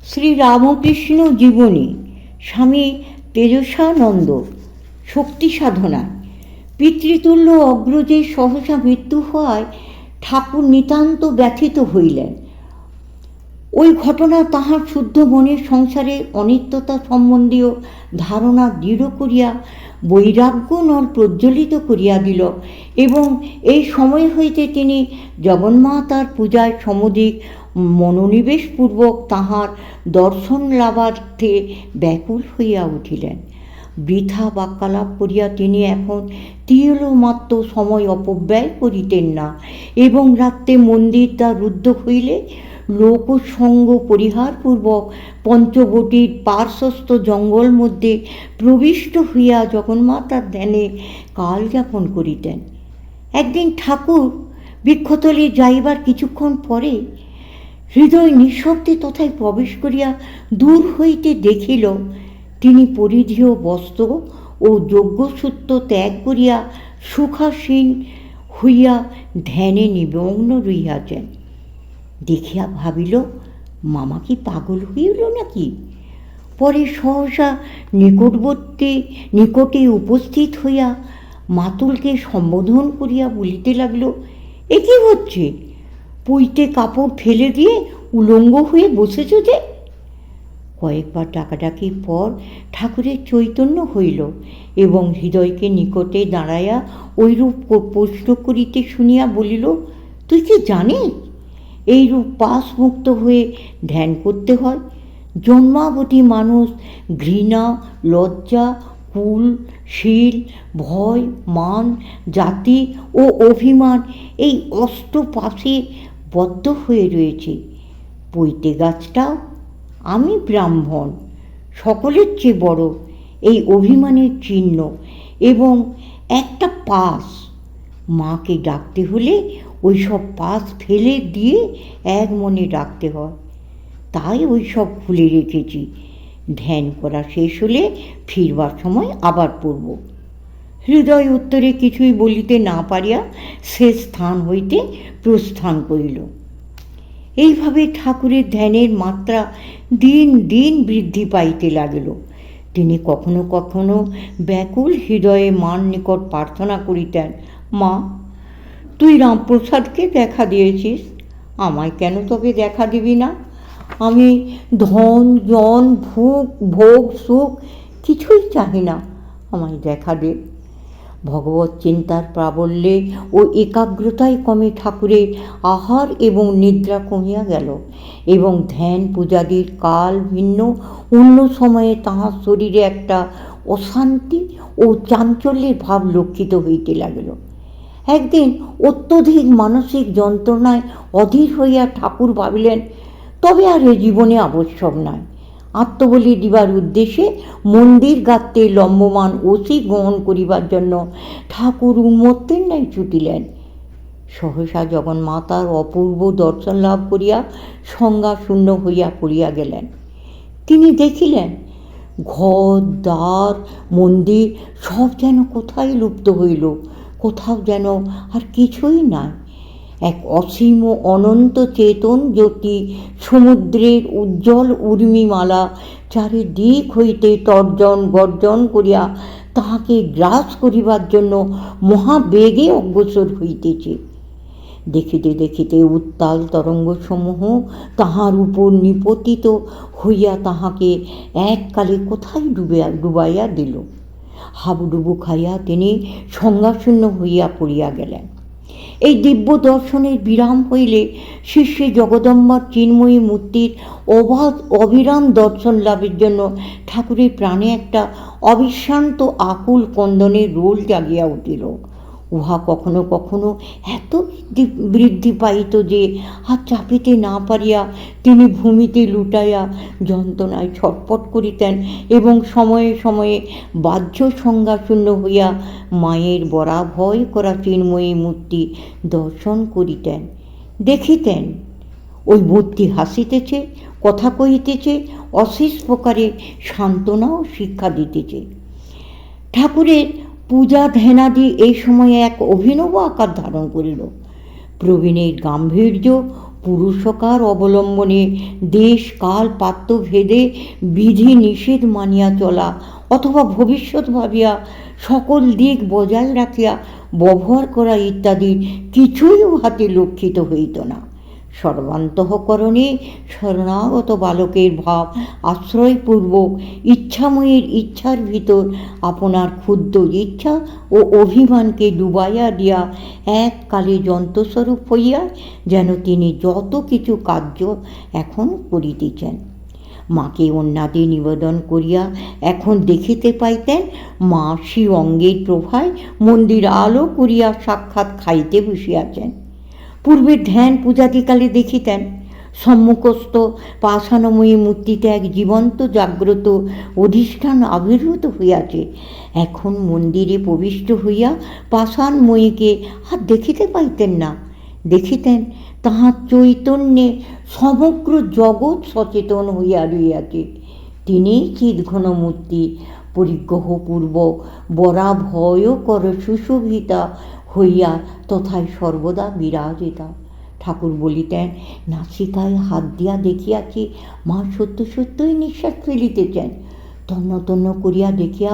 শ্রী রামকৃষ্ণ জীবনী স্বামী তেজস্বানন্দ শক্তি সাধনায় পিতৃতুল্য অগ্রজের সহসা মৃত্যু হওয়ায় ঠাকুর নিতান্ত ব্যথিত হইলেন। ওই ঘটনা তাহার শুদ্ধ মনের সংসারের অনিত্যতা সম্বন্ধীয় ধারণা দৃঢ় করিয়া বৈরাগ্য নল প্রজ্বলিত করিয়া দিল এবং এই সময় হইতে তিনি জগন্মাতার পূজায় সমধিক মনোনিবেশপূর্বক তাহার দর্শন লাভার্থে ব্যাকুল হইয়া উঠিলেন। বৃথা বাক্যালাপ করিয়া তিনি এখন তিয়লমাত্র সময় অপব্যয় করিতেন না এবং রাত্রে মন্দির দ্বার রুদ্ধ হইলে লোকসঙ্গ পরিহারপূর্বক পঞ্চবটির পার্শ্বস্থ জঙ্গল মধ্যে প্রবিষ্ট হইয়া জগন্মাতার ধ্যানে কাল যাপন করিতেন। একদিন ঠাকুর বৃক্ষতলে যাইবার কিছুক্ষণ পরে হৃদয় নিঃশব্দে তথায় প্রবেশ করিয়া দূর হইতে দেখিল তিনি পরিধেয় বস্ত্র ও যজ্ঞসূত্র ত্যাগ করিয়া সুখাসীন হইয়া ধ্যানে নিমগ্ন রহিয়াছেন। দেখিয়া ভাবিল, মামা কি পাগল হইল নাকি? পরে সহসা নিকটে উপস্থিত হইয়া মাতুলকে সম্বোধন করিয়া বলিতে লাগল, এ কি হচ্ছে? পইতে কাপড় ফেলে দিয়ে উলঙ্গ হয়ে বসেছ যে? কয়েকবার ডাকাডাকির পর ঠাকুরের চৈতন্য হইল এবং হৃদয়কে নিকটে দাঁড়াইয়া ওইরূপ প্রশ্ন করিতে শুনিয়া বলিল, তুই কি জানিস এইরূপ পাশমুক্ত হয়ে ধ্যান করতে হয়? জন্মাবধি মানুষ ঘৃণা, লজ্জা, কুল, শীল, ভয়, মান, জাতি ও অভিমান এই অষ্টপাশে বদ্ধ হয়ে রয়েছে। পৈতে গাছটাও আমি ব্রাহ্মণ, সকলের চেয়ে বড় এই অভিমানের চিহ্ন এবং একটা পাশ। মাকে ডাকতে হলে ওই সব পাশ ফেলে দিয়ে এক মনে ডাকতে হয়, তাই ওই সব খুলে রেখেছি। ধ্যান করা শেষ হলে ফিরবার সময় আবার পড়ব। হৃদয় উত্তরে কিছুই বলিতে না পারিয়া সে স্থান হইতে প্রস্থান করিল। এইভাবে ঠাকুরের ধ্যানের মাত্রা দিন দিন বৃদ্ধি পাইতে লাগিল। তিনি কখনো কখনো ব্যাকুল হৃদয়ে মার নিকট প্রার্থনা করিতেন, মা, তুই রামপ্রসাদকে দেখা দিয়েছিস, আমায় কেন তবে দেখা দিবি না? আমি ধন জন ভোগ সুখ কিছুই চাহি না, আমায় দেখা দে। ভগবত চিন্তার প্রাবল্যে ও একাগ্রতায় ক্রমে ঠাকুরের আহার এবং নিদ্রা কমিয়া গেল এবং ধ্যান পূজাদির কাল ভিন্ন অন্য সময়ে তাহার শরীরে একটা অশান্তি ও চাঞ্চল্যের ভাব লক্ষিত হইতে লাগিল। একদিন অত্যধিক মানসিক যন্ত্রণায় অধীর হইয়া ঠাকুর ভাবিলেন, তবে আর এ জীবনে আবশ্যক নয়। আত্মবলি দিবার উদ্দেশ্যে মন্দির গাত্রে লম্বমান অসি গ্রহণ করিবার জন্য ঠাকুর উন্মত্তের ন্যায় ছুটিলেন। সহসা জগন্মাতার অপূর্ব দর্শন লাভ করিয়া সংজ্ঞাশূন্য হইয়া পড়িয়া গেলেন। তিনি দেখিলেন ঘর দ্বার মন্দির সব যেন কোথায় লুপ্ত হইল, কোথাও যেন আর কিছুই নাই। এক অসীম ও অনন্ত চেতন জ্যোতি সমুদ্রের উজ্জ্বল উর্মিমালা চারিদিক হইতে তর্জন গর্জন করিয়া তাহাকে গ্রাস করিবার জন্য মহাবেগে অগ্রসর হইতেছে। দেখিতে দেখিতে উত্তাল তরঙ্গসমূহ তাহার উপর নিপতিত হইয়া তাহাকে এককালে কোথায় ডুবাইয়া দিল। হাবুডুবু খাইয়া তিনি সংজ্ঞাশূন্য হইয়া পড়িয়া গেলেন। এই দিব্য দর্শনের বিরাম হইলে শীর্ষে জগদম্বার চিন্ময়ী মূর্তির অবিরাম দর্শন লাভের জন্য ঠাকুরের প্রাণে একটা অবিশ্রান্ত আকুল কন্দনের রোল জাগিয়া উঠিল। উহা কখনো কখনো এত বৃদ্ধি পাইত যে আর চাপিতে না পারিয়া তিনি ভূমিতে লুটাইয়া যন্ত্রণায় ছটফট করিতেন এবং সময়ে সময়ে বাহ্য সংজ্ঞাশূন্য হইয়া মায়ের বরাভয় করা চিন্ময়ী মূর্তি দর্শন করিতেন। দেখিতেন ওই মূর্তি হাসিতেছে, কথা কহিতেছে, অশেষ প্রকারে সান্ত্বনা ও শিক্ষা দিতেছে। ঠাকুরের পূজা ধ্যানাদি এই সময়ে এক অভিনব আকার ধারণ করিল। প্রবীণের গাম্ভীর্য পুরুষকার অবলম্বনে দেশ কাল পাত্র ভেদে বিধি নিষেধ মানিয়া চলা অথবা ভবিষ্যৎ ভাবিয়া সকল দিক বজায় রাখিয়া ব্যবহার করা ইত্যাদি কিছুই উহাতে লক্ষিত হইত না। সর্বান্তঃকরণে শরণাগত বালকের ভাব আশ্রয়পূর্বক ইচ্ছাময়ের ইচ্ছার ভিতর আপনার ক্ষুদ্র ইচ্ছা ও অভিমানকে ডুবাইয়া দিয়া এককালে যন্ত্রস্বরূপ হইয়া যেন তিনি যত কিছু কার্য এখন করিতেছেন। মাকে অন্যাদি নিবেদন করিয়া এখন দেখিতে পাইতেন মা শ্রী অঙ্গের প্রভায় মন্দির আলো করিয়া সাক্ষাৎ খাইতে বসিয়াছেন। পূর্বের ধ্যান পূজাদিকালে দেখিতেন সম্মুখস্থ পাষাণময়ী মূর্তিতে এক জীবন্ত জাগ্রত অধিষ্ঠান আবির্ভূত হইয়াছে। এখন মন্দিরে প্রবিষ্ট হইয়া পাষাণময়ীকে আর দেখিতে পাইতেন না, দেখিতেন তাহার চৈতন্যে সমগ্র জগৎ সচেতন হইয়া রইয়াছে। তিনিই চিৎঘন মূর্তি, পরিগ্রহপূর্বক বরাভয়কর সুশোভিতা হইয়া তথায় সর্বদা বিরাজিতা। ঠাকুর বলিতেন, নাসিকায় হাত দিয়া দেখিয়াছি মা সত্য সত্যই নিঃশ্বাস ফেলিতেছেন। তন্ন তন্ন করিয়া দেখিয়া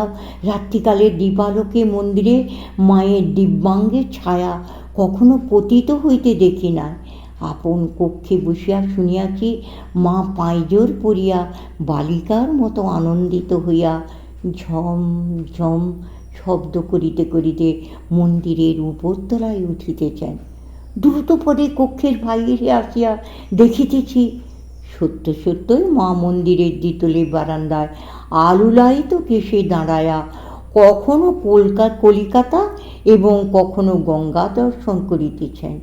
রাত্রিকালে দীপালোকে মন্দিরে মায়ের দিব্যাঙ্গের ছায়া কখনো পতিত হইতে দেখি নাই। আপন কক্ষে বসিয়া শুনিয়াছি মা পাঁজর পরিয়া বালিকার মতো আনন্দিত হইয়া ঝম ঝম শব্দ করিতে করিতে মন্দিরের উপরতলায় উঠিতেছেন। দ্রুত পদে কক্ষের বাহিরে আসিয়া দেখিতেছি সত্য সত্যই মা মন্দিরের দ্বিতলের বারান্দায় আলুলায়িত কেশে দাঁড়ায়া কখনো কলিকাতা এবং কখনো গঙ্গা দর্শন করিতেছেন।